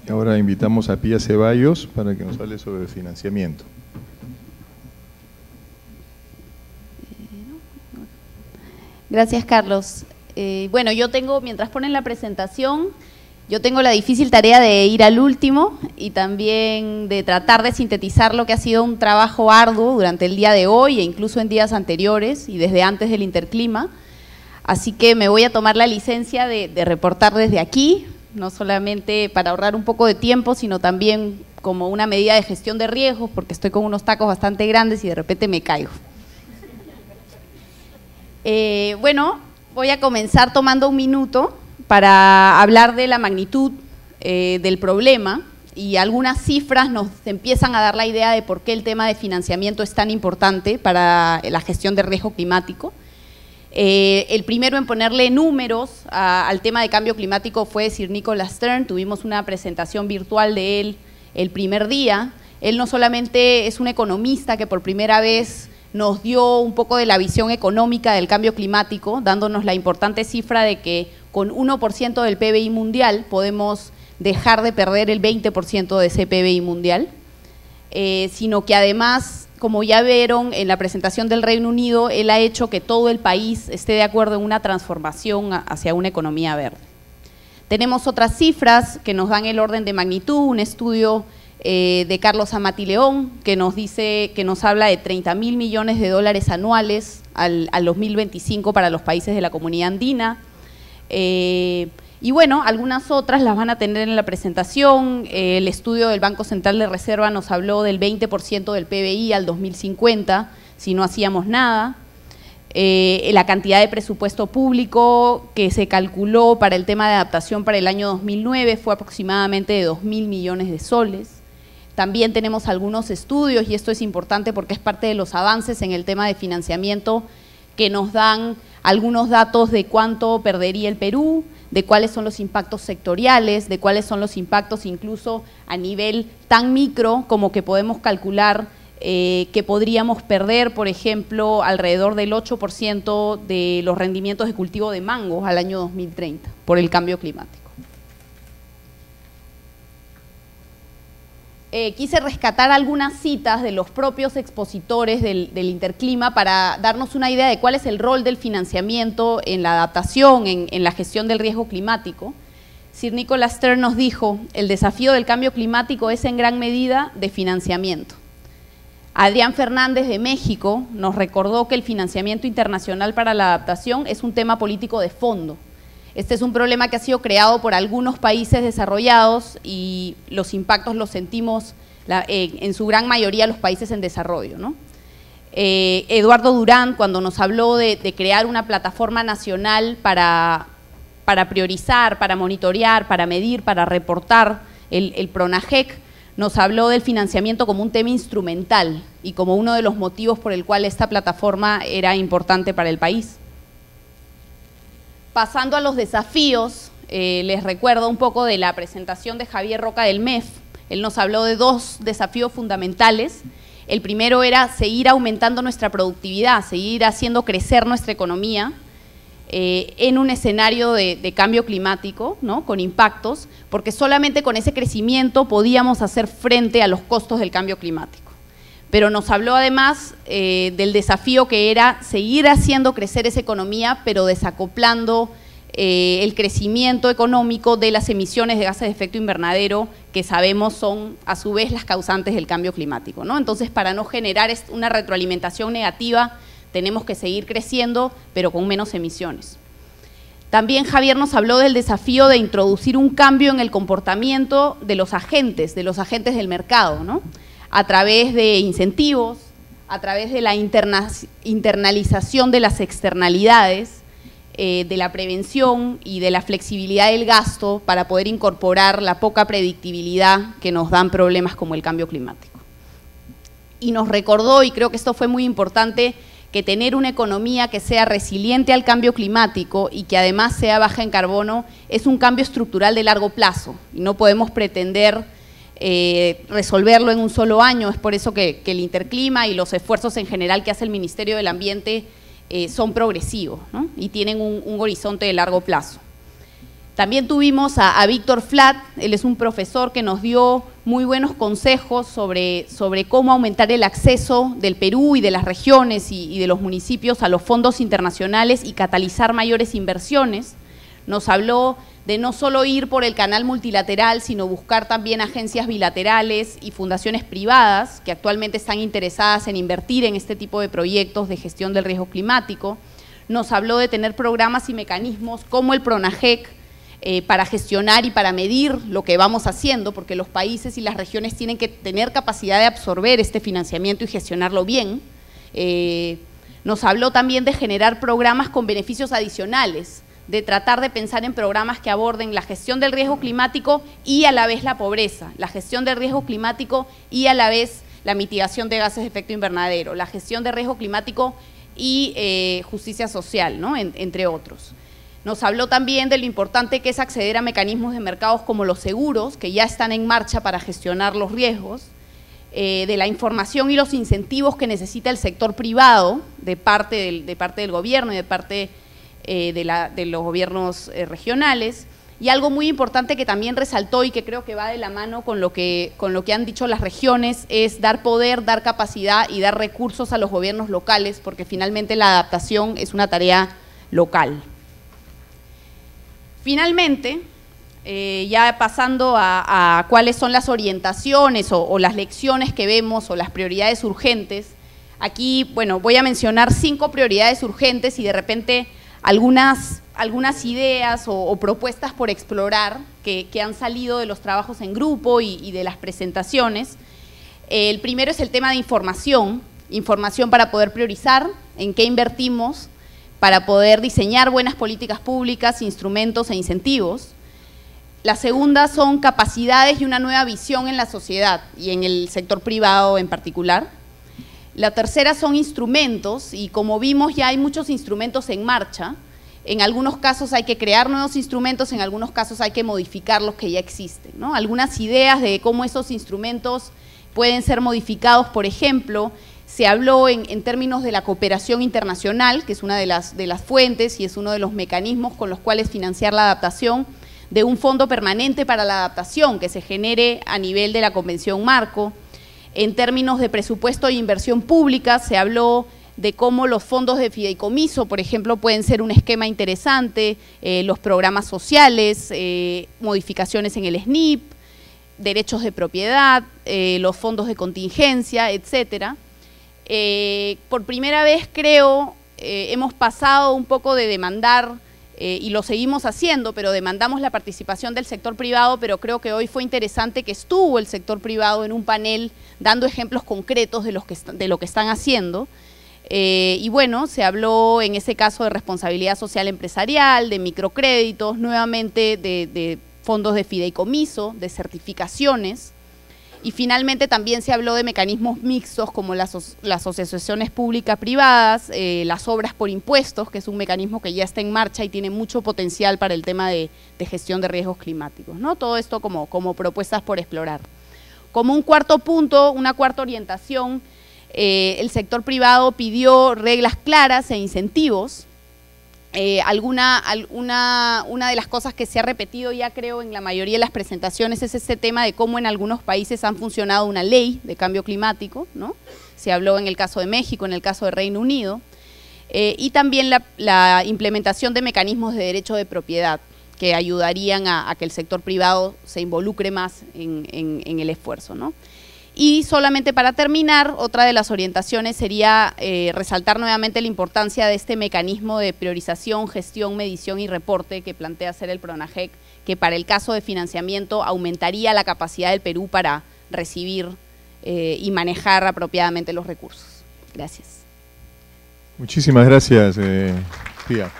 Ahora invitamos a Pía Ceballos para que nos hable sobre el financiamiento. Gracias, Carlos. Bueno, yo tengo, mientras ponen la presentación, yo tengo la difícil tarea de ir al último y también de tratar de sintetizar lo que ha sido un trabajo arduo durante el día de hoy e incluso en días anteriores y desde antes del Interclima. Así que me voy a tomar la licencia de reportar desde aquí, no solamente para ahorrar un poco de tiempo, sino también como una medida de gestión de riesgos, porque estoy con unos tacos bastante grandes y de repente me caigo. Bueno, voy a comenzar tomando un minuto para hablar de la magnitud del problema, y algunas cifras nos empiezan a dar la idea de por qué el tema de financiamiento es tan importante para la gestión de riesgo climático. El primero en ponerle números al tema de cambio climático fue Sir Nicholas Stern. Tuvimos una presentación virtual de él el primer día. Él no solamente es un economista que por primera vez nos dio un poco de la visión económica del cambio climático, dándonos la importante cifra de que con 1% del PBI mundial podemos dejar de perder el 20% de ese PBI mundial, sino que además, como ya vieron en la presentación del Reino Unido, él ha hecho que todo el país esté de acuerdo en una transformación hacia una economía verde. Tenemos otras cifras que nos dan el orden de magnitud, un estudio de Carlos Amati León, que nos dice, que nos habla de 30.000 millones de dólares anuales al 2025 para los países de la Comunidad Andina. Y bueno, algunas otras las van a tener en la presentación. El estudio del Banco Central de Reserva nos habló del 20% del PBI al 2050, si no hacíamos nada. La cantidad de presupuesto público que se calculó para el tema de adaptación para el año 2009 fue aproximadamente de 2.000 millones de soles. También tenemos algunos estudios, y esto es importante porque es parte de los avances en el tema de financiamiento, que nos dan algunos datos de cuánto perdería el Perú, de cuáles son los impactos sectoriales, de cuáles son los impactos incluso a nivel tan micro como que podemos calcular que podríamos perder, por ejemplo, alrededor del 8% de los rendimientos de cultivo de mangos al año 2030 por el cambio climático. Quise rescatar algunas citas de los propios expositores del Interclima para darnos una idea de cuál es el rol del financiamiento en la adaptación, en la gestión del riesgo climático. Sir Nicholas Stern nos dijo: el desafío del cambio climático es en gran medida de financiamiento. Adrián Fernández de México nos recordó que el financiamiento internacional para la adaptación es un tema político de fondo. Este es un problema que ha sido creado por algunos países desarrollados y los impactos los sentimos en su gran mayoría los países en desarrollo, ¿no? Eduardo Durán, cuando nos habló de crear una plataforma nacional para priorizar, para monitorear, para medir, para reportar el PRONAGEC, nos habló del financiamiento como un tema instrumental y como uno de los motivos por el cual esta plataforma era importante para el país. Pasando a los desafíos, les recuerdo un poco de la presentación de Javier Roca del MEF. Él nos habló de dos desafíos fundamentales. El primero era seguir aumentando nuestra productividad, seguir haciendo crecer nuestra economía en un escenario de cambio climático, ¿no?, con impactos, porque solamente con ese crecimiento podíamos hacer frente a los costos del cambio climático. Pero nos habló además del desafío que era seguir haciendo crecer esa economía, pero desacoplando el crecimiento económico de las emisiones de gases de efecto invernadero, que sabemos son a su vez las causantes del cambio climático, ¿no? Entonces, para no generar una retroalimentación negativa, tenemos que seguir creciendo, pero con menos emisiones. También Javier nos habló del desafío de introducir un cambio en el comportamiento de los agentes del mercado, ¿no?, a través de incentivos, a través de la internalización de las externalidades, de la prevención y de la flexibilidad del gasto para poder incorporar la poca predictibilidad que nos dan problemas como el cambio climático. Y nos recordó, y creo que esto fue muy importante, que tener una economía que sea resiliente al cambio climático y que además sea baja en carbono es un cambio estructural de largo plazo y no podemos pretender resolverlo en un solo año. Es por eso que el Interclima y los esfuerzos en general que hace el Ministerio del Ambiente son progresivos, ¿no?, y tienen un horizonte de largo plazo. También tuvimos a Víctor Flat, él es un profesor que nos dio muy buenos consejos sobre cómo aumentar el acceso del Perú y de las regiones y de los municipios a los fondos internacionales y catalizar mayores inversiones. Nos habló de no solo ir por el canal multilateral, sino buscar también agencias bilaterales y fundaciones privadas que actualmente están interesadas en invertir en este tipo de proyectos de gestión del riesgo climático. Nos habló de tener programas y mecanismos como el PRONAGEC, para gestionar y para medir lo que vamos haciendo, porque los países y las regiones tienen que tener capacidad de absorber este financiamiento y gestionarlo bien. Nos habló también de generar programas con beneficios adicionales, de tratar de pensar en programas que aborden la gestión del riesgo climático y a la vez la pobreza, la gestión del riesgo climático y a la vez la mitigación de gases de efecto invernadero, la gestión de riesgo climático y justicia social, ¿no? entre otros. Nos habló también de lo importante que es acceder a mecanismos de mercados como los seguros, que ya están en marcha para gestionar los riesgos, de la información y los incentivos que necesita el sector privado de parte del gobierno y de parte de los gobiernos regionales. Y algo muy importante que también resaltó y que creo que va de la mano con lo que han dicho las regiones es dar poder, dar capacidad y dar recursos a los gobiernos locales, porque finalmente la adaptación es una tarea local. Finalmente, ya pasando a cuáles son las orientaciones o las lecciones que vemos o las prioridades urgentes, aquí, bueno, voy a mencionar 5 prioridades urgentes y de repente algunas ideas o propuestas por explorar que han salido de los trabajos en grupo y de las presentaciones. El primero es el tema de información para poder priorizar en qué invertimos, para poder diseñar buenas políticas públicas, instrumentos e incentivos. La segunda son capacidades y una nueva visión en la sociedad y en el sector privado en particular. La tercera son instrumentos y como vimos ya hay muchos instrumentos en marcha. En algunos casos hay que crear nuevos instrumentos, en algunos casos hay que modificar los que ya existen, ¿no? Algunas ideas de cómo esos instrumentos pueden ser modificados, por ejemplo, se habló en términos de la cooperación internacional, que es una de las fuentes y es uno de los mecanismos con los cuales financiar la adaptación, de un fondo permanente para la adaptación que se genere a nivel de la Convención Marco. En términos de presupuesto e inversión pública, se habló de cómo los fondos de fideicomiso, por ejemplo, pueden ser un esquema interesante, los programas sociales, modificaciones en el SNIP, derechos de propiedad, los fondos de contingencia, etcétera. Por primera vez creo hemos pasado un poco de demandar y lo seguimos haciendo, pero demandamos la participación del sector privado, pero creo que hoy fue interesante que estuvo el sector privado en un panel dando ejemplos concretos de lo que están haciendo. Y bueno, se habló en ese caso de responsabilidad social empresarial, de microcréditos, nuevamente de fondos de fideicomiso, de certificaciones. Y finalmente también se habló de mecanismos mixtos como las asociaciones públicas-privadas, las obras por impuestos, que es un mecanismo que ya está en marcha y tiene mucho potencial para el tema de gestión de riesgos climáticos, ¿no? Todo esto como propuestas por explorar. Como un cuarto punto, una cuarta orientación, el sector privado pidió reglas claras e incentivos. Una de las cosas que se ha repetido ya creo en la mayoría de las presentaciones es este tema de cómo en algunos países han funcionado una ley de cambio climático, ¿no? Se habló en el caso de México, en el caso de Reino Unido, y también la implementación de mecanismos de derecho de propiedad que ayudarían a que el sector privado se involucre más en el esfuerzo, ¿no? Y solamente para terminar, otra de las orientaciones sería resaltar nuevamente la importancia de este mecanismo de priorización, gestión, medición y reporte que plantea hacer el PRONAGEC, que para el caso de financiamiento aumentaría la capacidad del Perú para recibir y manejar apropiadamente los recursos. Gracias. Muchísimas gracias, Pía.